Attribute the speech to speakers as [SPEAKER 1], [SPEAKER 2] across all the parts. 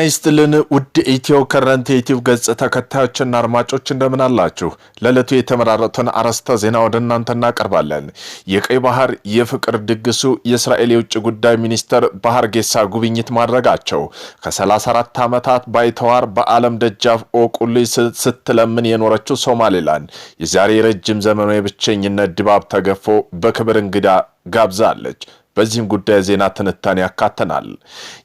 [SPEAKER 1] ጤናይስጥልን ውድ ኢትዮ ከረንት ዩቲዩብ ገጽ ተከታዮችና አድማጮች እንደምን አላችሁ? ለዕለቱ የተመራረጡን አርዕስተ ዜና ወደ እናንተ እናቀርባለን። የቀይ ባህር የፍቅር ድግሱ የእስራኤል የውጭ ጉዳይ ሚኒስትር በሐርጌሳ ጉብኝት ማድረጋቸው፣ ከ34 ዓመታት ባይተዋር በዓለም ደጃፍ ኦቁልይ ስትለምን የኖረችው ሶማሌላንድ የዛሬ ረጅም ዘመኑ የብቸኝነት ድባብ ተገፎ በክብር እንግዳ ጋብዛለች። በዚህም ጉዳይ ዜና ትንታኔ ያካተናል።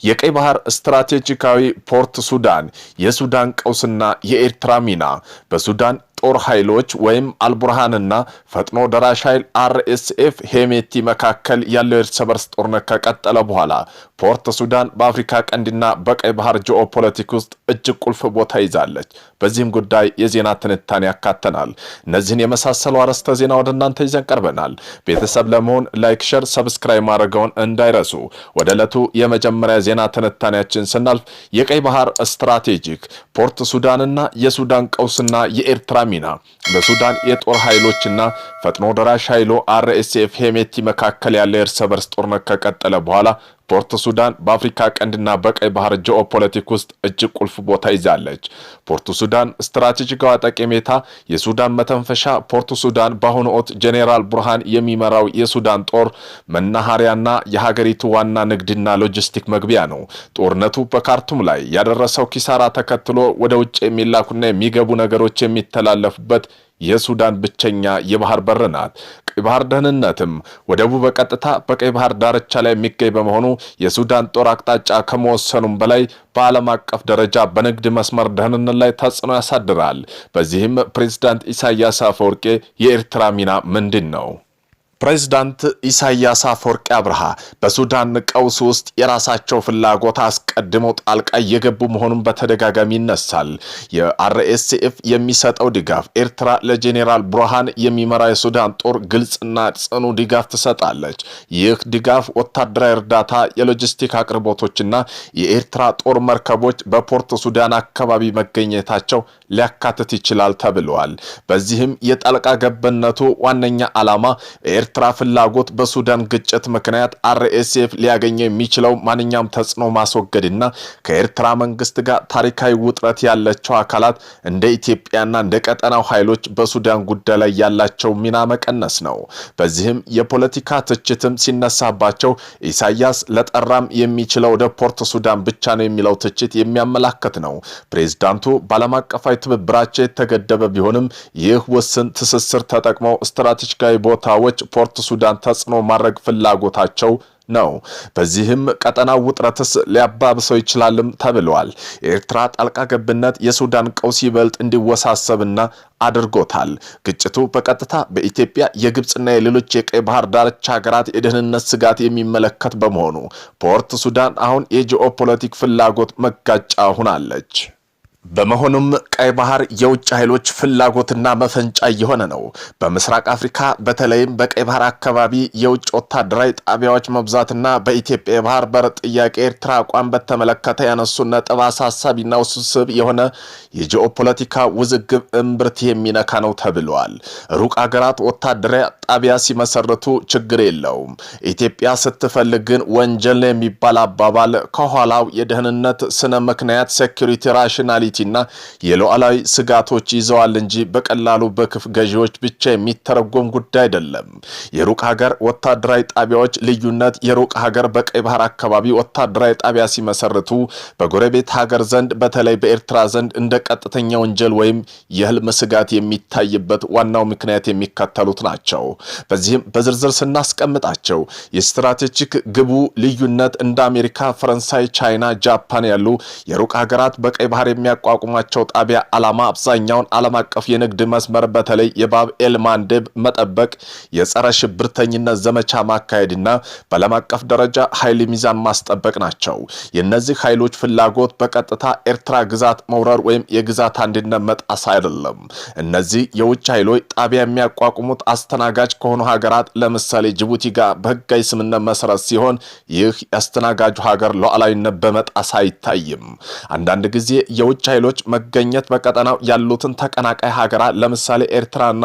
[SPEAKER 1] የቀይ ባህር ስትራቴጂካዊ ፖርት ሱዳን፣ የሱዳን ቀውስና የኤርትራ ሚና፣ በሱዳን ጦር ኃይሎች ወይም አልቡርሃንና ፈጥኖ ደራሽ ኃይል አርኤስኤፍ ሄሜቲ መካከል ያለው የእርስ በርስ ጦርነት ከቀጠለ በኋላ ፖርት ሱዳን በአፍሪካ ቀንድና በቀይ ባህር ጂኦፖለቲክ ውስጥ እጅግ ቁልፍ ቦታ ይዛለች። በዚህም ጉዳይ የዜና ትንታኔ ያካተናል። እነዚህን የመሳሰሉ አርዕስተ ዜና ወደ እናንተ ይዘን ቀርበናል። ቤተሰብ ለመሆን ላይክ፣ ሼር፣ ሰብስክራይብ ማድረገውን እንዳይረሱ። ወደ ዕለቱ የመጀመሪያ ዜና ትንታኔያችን ስናልፍ የቀይ ባህር ስትራቴጂክ ፖርት ሱዳንና የሱዳን ቀውስና የኤርትራ ሚና፣ በሱዳን የጦር ኃይሎችና ፈጥኖ ደራሽ ኃይሉ አርኤስኤፍ ሄሜቲ መካከል ያለ የእርስ በርስ ጦርነት ከቀጠለ በኋላ ፖርት ሱዳን በአፍሪካ ቀንድና በቀይ ባህር ጂኦፖለቲክ ውስጥ እጅግ ቁልፍ ቦታ ይዛለች። ፖርት ሱዳን ስትራቴጂካዊ ጠቀሜታ፣ የሱዳን መተንፈሻ። ፖርት ሱዳን በአሁኑ ወቅት ጄኔራል ቡርሃን የሚመራው የሱዳን ጦር መናኸሪያና የሀገሪቱ ዋና ንግድና ሎጂስቲክ መግቢያ ነው። ጦርነቱ በካርቱም ላይ ያደረሰው ኪሳራ ተከትሎ ወደ ውጭ የሚላኩና የሚገቡ ነገሮች የሚተላለፉበት የሱዳን ብቸኛ የባህር በር ናት። ቀይ ባህር ደህንነትም ወደቡ በቀጥታ በቀይ ባህር ዳርቻ ላይ የሚገኝ በመሆኑ የሱዳን ጦር አቅጣጫ ከመወሰኑም በላይ በዓለም አቀፍ ደረጃ በንግድ መስመር ደህንነት ላይ ተጽዕኖ ያሳድራል። በዚህም ፕሬዝዳንት ኢሳያስ አፈወርቂ የኤርትራ ሚና ምንድን ነው? ፕሬዝዳንት ኢሳያስ አፈወርቂ አብርሃ በሱዳን ቀውስ ውስጥ የራሳቸው ፍላጎት አስቀድመው ጣልቃ እየገቡ መሆኑን በተደጋጋሚ ይነሳል። የአርኤስኤፍ የሚሰጠው ድጋፍ፣ ኤርትራ ለጄኔራል ቡርሃን የሚመራ የሱዳን ጦር ግልጽና ጽኑ ድጋፍ ትሰጣለች። ይህ ድጋፍ ወታደራዊ እርዳታ፣ የሎጂስቲክ አቅርቦቶችና የኤርትራ ጦር መርከቦች በፖርት ሱዳን አካባቢ መገኘታቸው ሊያካትት ይችላል ተብሏል። በዚህም የጣልቃ ገብነቱ ዋነኛ ዓላማ ኤርትራ ፍላጎት በሱዳን ግጭት ምክንያት አርኤስኤፍ ሊያገኘው የሚችለው ማንኛውም ተጽዕኖ ማስወገድና ከኤርትራ መንግስት ጋር ታሪካዊ ውጥረት ያላቸው አካላት እንደ ኢትዮጵያና እንደ ቀጠናው ኃይሎች በሱዳን ጉዳይ ላይ ያላቸው ሚና መቀነስ ነው። በዚህም የፖለቲካ ትችትም ሲነሳባቸው ኢሳያስ ለጠራም የሚችለው ወደ ፖርት ሱዳን ብቻ ነው የሚለው ትችት የሚያመላክት ነው። ፕሬዝዳንቱ ባለም አቀፋዊ ትብብራቸው የተገደበ ቢሆንም ይህ ውስን ትስስር ተጠቅመው ስትራቴጂካዊ ቦታዎች ፖርት ሱዳን ተጽዕኖ ማድረግ ፍላጎታቸው ነው። በዚህም ቀጠናው ውጥረትስ ሊያባብሰው ይችላልም ተብሏል። የኤርትራ ጣልቃ ገብነት የሱዳን ቀውስ ይበልጥ እንዲወሳሰብና አድርጎታል። ግጭቱ በቀጥታ በኢትዮጵያ፣ የግብጽና የሌሎች የቀይ ባህር ዳርቻ ሀገራት የደህንነት ስጋት የሚመለከት በመሆኑ ፖርት ሱዳን አሁን የጂኦፖለቲክ ፍላጎት መጋጫ ሆናለች። በመሆኑም ቀይ ባህር የውጭ ኃይሎች ፍላጎትና መፈንጫ እየሆነ ነው። በምስራቅ አፍሪካ በተለይም በቀይ ባህር አካባቢ የውጭ ወታደራዊ ጣቢያዎች መብዛትና በኢትዮጵያ የባህር በር ጥያቄ ኤርትራ አቋም በተመለከተ ያነሱ ነጥብ አሳሳቢና ውስብስብ የሆነ የጂኦፖለቲካ ውዝግብ እምብርት የሚነካ ነው ተብሏል። ሩቅ ሀገራት ወታደራዊ ጣቢያ ሲመሰርቱ ችግር የለውም። ኢትዮጵያ ስትፈልግ ግን ወንጀል የሚባል አባባል ከኋላው የደህንነት ስነ ምክንያት ሴኩሪቲ ራሽናሊ እና የሉዓላዊ ስጋቶች ይዘዋል እንጂ በቀላሉ በክፍ ገዢዎች ብቻ የሚተረጎም ጉዳይ አይደለም። የሩቅ ሀገር ወታደራዊ ጣቢያዎች ልዩነት፣ የሩቅ ሀገር በቀይ ባህር አካባቢ ወታደራዊ ጣቢያ ሲመሰርቱ በጎረቤት ሀገር ዘንድ በተለይ በኤርትራ ዘንድ እንደ ቀጥተኛ ወንጀል ወይም የህልም ስጋት የሚታይበት ዋናው ምክንያት የሚከተሉት ናቸው። በዚህም በዝርዝር ስናስቀምጣቸው የስትራቴጂክ ግቡ ልዩነት እንደ አሜሪካ፣ ፈረንሳይ፣ ቻይና፣ ጃፓን ያሉ የሩቅ ሀገራት በቀይ ባህር የሚያቋቁማቸው ጣቢያ ዓላማ አብዛኛውን ዓለም አቀፍ የንግድ መስመር በተለይ የባብ ኤል ማንዴብ መጠበቅ፣ የጸረ ሽብርተኝነት ዘመቻ ማካሄድና በዓለም አቀፍ ደረጃ ኃይል ሚዛን ማስጠበቅ ናቸው። የእነዚህ ኃይሎች ፍላጎት በቀጥታ ኤርትራ ግዛት መውረር ወይም የግዛት አንድነት መጣስ አይደለም። እነዚህ የውጭ ኃይሎች ጣቢያ የሚያቋቁሙት አስተናጋጅ ከሆኑ ሀገራት ለምሳሌ ጅቡቲ ጋር በህጋዊ ስምምነት መሰረት ሲሆን ይህ ያስተናጋጁ ሀገር ሉዓላዊነት በመጣስ አይታይም። አንዳንድ ጊዜ የውጭ ኃይሎች ኃይሎች መገኘት በቀጠናው ያሉትን ተቀናቃይ ሀገራት ለምሳሌ ኤርትራና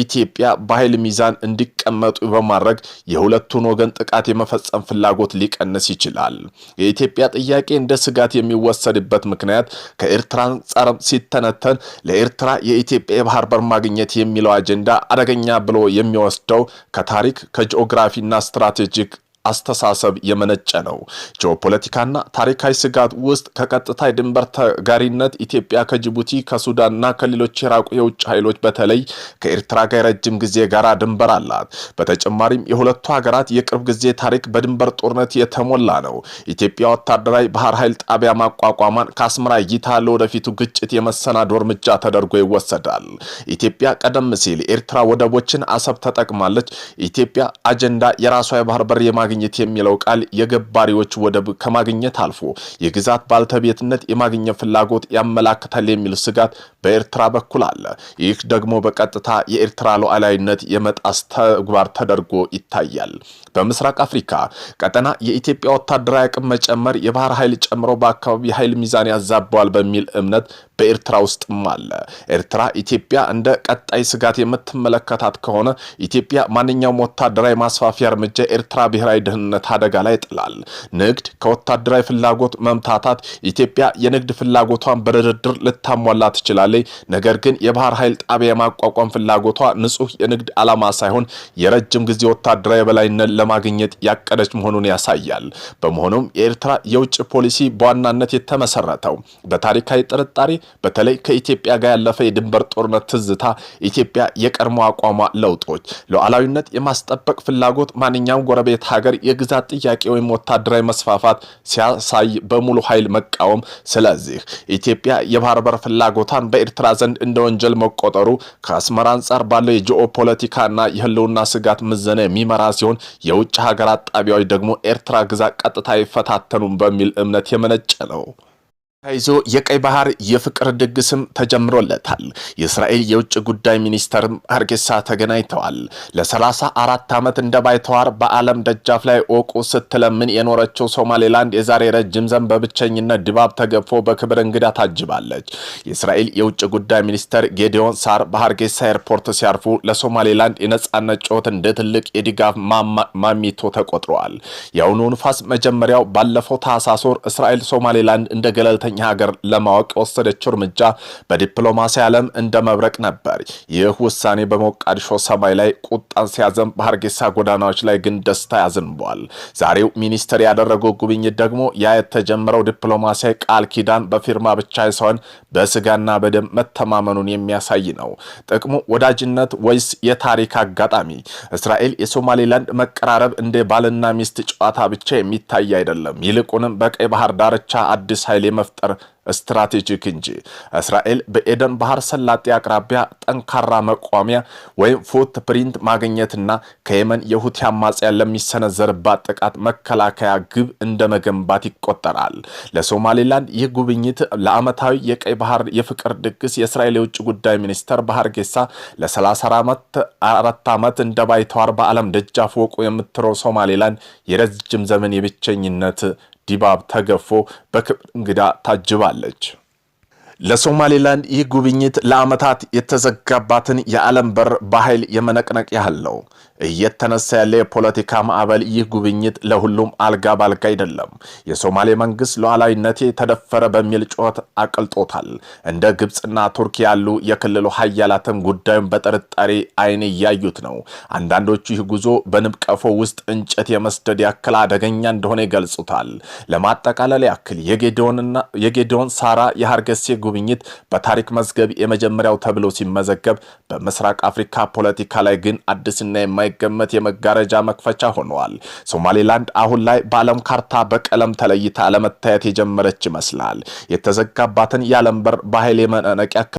[SPEAKER 1] ኢትዮጵያ በኃይል ሚዛን እንዲቀመጡ በማድረግ የሁለቱን ወገን ጥቃት የመፈጸም ፍላጎት ሊቀንስ ይችላል። የኢትዮጵያ ጥያቄ እንደ ስጋት የሚወሰድበት ምክንያት ከኤርትራ አንጻር ሲተነተን ለኤርትራ የኢትዮጵያ የባህር በር ማግኘት የሚለው አጀንዳ አደገኛ ብሎ የሚወስደው ከታሪክ ከጂኦግራፊና ስትራቴጂክ አስተሳሰብ የመነጨ ነው። ጂኦፖለቲካና ታሪካዊ ስጋት ውስጥ ከቀጥታ ድንበር ተጋሪነት ኢትዮጵያ ከጅቡቲ ከሱዳንና ከሌሎች የራቁ የውጭ ኃይሎች በተለይ ከኤርትራ ጋር ረጅም ጊዜ ጋራ ድንበር አላት። በተጨማሪም የሁለቱ ሀገራት የቅርብ ጊዜ ታሪክ በድንበር ጦርነት የተሞላ ነው። ኢትዮጵያ ወታደራዊ ባህር ኃይል ጣቢያ ማቋቋሟን ከአስመራ እይታ ለወደፊቱ ግጭት የመሰናዶ እርምጃ ተደርጎ ይወሰዳል። ኢትዮጵያ ቀደም ሲል ኤርትራ ወደቦችን አሰብ ተጠቅማለች። ኢትዮጵያ አጀንዳ የራሷ የባህር በር ማግኘት የሚለው ቃል የገባሪዎች ወደብ ከማግኘት አልፎ የግዛት ባልተቤትነት የማግኘት ፍላጎት ያመላክታል የሚል ስጋት በኤርትራ በኩል አለ። ይህ ደግሞ በቀጥታ የኤርትራ ሉዓላዊነት የመጣስ ተግባር ተደርጎ ይታያል። በምስራቅ አፍሪካ ቀጠና የኢትዮጵያ ወታደራዊ አቅም መጨመር የባህር ኃይል ጨምሮ በአካባቢ ኃይል ሚዛን ያዛባዋል በሚል እምነት በኤርትራ ውስጥም አለ። ኤርትራ ኢትዮጵያ እንደ ቀጣይ ስጋት የምትመለከታት ከሆነ ኢትዮጵያ ማንኛውም ወታደራዊ ማስፋፊያ እርምጃ ኤርትራ ብሔራዊ ደህንነት አደጋ ላይ ጥላል። ንግድ ከወታደራዊ ፍላጎት መምታታት ኢትዮጵያ የንግድ ፍላጎቷን በድርድር ልታሟላ ትችላለች። ነገር ግን የባህር ኃይል ጣቢያ የማቋቋም ፍላጎቷ ንጹህ የንግድ ዓላማ ሳይሆን የረጅም ጊዜ ወታደራዊ የበላይነት ለማግኘት ያቀደች መሆኑን ያሳያል። በመሆኑም የኤርትራ የውጭ ፖሊሲ በዋናነት የተመሰረተው በታሪካዊ ጥርጣሬ በተለይ ከኢትዮጵያ ጋር ያለፈ የድንበር ጦርነት ትዝታ፣ ኢትዮጵያ የቀድሞ አቋሟ ለውጦች፣ ሉዓላዊነት የማስጠበቅ ፍላጎት ማንኛውም ጎረቤት ሀገር የግዛት ጥያቄ ወይም ወታደራዊ መስፋፋት ሲያሳይ በሙሉ ኃይል መቃወም። ስለዚህ ኢትዮጵያ የባህር በር ፍላጎቷን በኤርትራ ዘንድ እንደ ወንጀል መቆጠሩ ከአስመራ አንጻር ባለው የጂኦፖለቲካና የህልውና ስጋት ምዘና የሚመራ ሲሆን የውጭ ሀገራት ጣቢያዎች ደግሞ ኤርትራ ግዛት ቀጥታ ይፈታተኑም በሚል እምነት የመነጨ ነው። ታይዞ የቀይ ባህር የፍቅር ድግስም ተጀምሮለታል። የእስራኤል የውጭ ጉዳይ ሚኒስተር አርጌሳ ተገናኝተዋል። ለ34 ዓመት እንደ ባይተዋር በዓለም ደጃፍ ላይ ኦቁ ስትለምን የኖረችው ሶማሌላንድ የዛሬ ረጅም ዘመን በብቸኝነት ድባብ ተገፎ በክብር እንግዳ ታጅባለች። የእስራኤል የውጭ ጉዳይ ሚኒስተር ጌዲዮን ሳር በአርጌሳ ኤርፖርት ሲያርፉ ለሶማሌላንድ የነጻነት ጩኸት እንደ ትልቅ የድጋፍ ማሚቶ ተቆጥረዋል። የአሁኑ ንፋስ መጀመሪያው ባለፈው ታህሳስ ወር እስራኤል ሶማሌላንድ እንደ ገለልተኛ ሀገር ለማወቅ የወሰደችው እርምጃ በዲፕሎማሲ ዓለም እንደ መብረቅ ነበር። ይህ ውሳኔ በሞቃዲሾ ሰማይ ላይ ቁጣን ሲያዘንብ በሀርጌሳ ጎዳናዎች ላይ ግን ደስታ ያዘንቧል። ዛሬው ሚኒስትር ያደረገው ጉብኝት ደግሞ ያ የተጀመረው ዲፕሎማሲያዊ ቃል ኪዳን በፊርማ ብቻ ሳይሆን በስጋና በደም መተማመኑን የሚያሳይ ነው። ጥቅሙ ወዳጅነት ወይስ የታሪክ አጋጣሚ? እስራኤል የሶማሌላንድ መቀራረብ እንደ ባልና ሚስት ጨዋታ ብቻ የሚታይ አይደለም። ይልቁንም በቀይ ባህር ዳርቻ አዲስ ኃይል የመፍጠር ስትራቴጂክ እንጂ። እስራኤል በኤደን ባህር ሰላጤ አቅራቢያ ጠንካራ መቋሚያ ወይም ፉት ፕሪንት ማግኘትና ከየመን የሁቲ አማጽያን ለሚሰነዘርባት ጥቃት መከላከያ ግብ እንደ መገንባት ይቆጠራል። ለሶማሌላንድ ይህ ጉብኝት ለዓመታዊ የቀይ ባህር የፍቅር ድግስ የእስራኤል የውጭ ጉዳይ ሚኒስተር በሀርጌሳ ለ34 ዓመት እንደ ባይተዋር በዓለም ደጃፍ ወቁ የምትረው ሶማሌላንድ የረጅም ዘመን የብቸኝነት ዲባብ ተገፎ በክብር እንግዳ ታጅባለች። ለሶማሌላንድ ይህ ጉብኝት ለዓመታት የተዘጋባትን የዓለም በር በኃይል የመነቅነቅ ያህል ነው። እየተነሳ ያለ የፖለቲካ ማዕበል ይህ ጉብኝት ለሁሉም አልጋ ባልጋ አይደለም። የሶማሌ መንግስት ሉዓላዊነቴ ተደፈረ በሚል ጩኸት አቅልጦታል። እንደ ግብጽና ቱርክ ያሉ የክልሉ ሀያላትም ጉዳዩን በጥርጣሬ አይን እያዩት ነው። አንዳንዶቹ ይህ ጉዞ በንብቀፎ ውስጥ እንጨት የመስደድ ያክል አደገኛ እንደሆነ ይገልጹታል። ለማጠቃለል ያክል የጌዲዮን ሳራ የሀርጌሳ ጉብኝት በታሪክ መዝገብ የመጀመሪያው ተብሎ ሲመዘገብ በምስራቅ አፍሪካ ፖለቲካ ላይ ግን አዲስና የማይገመት የመጋረጃ መክፈቻ ሆነዋል። ሶማሌላንድ አሁን ላይ በዓለም ካርታ በቀለም ተለይታ ለመታየት የጀመረች ይመስላል። የተዘጋባትን የዓለም በር በኃይል የመነቂያ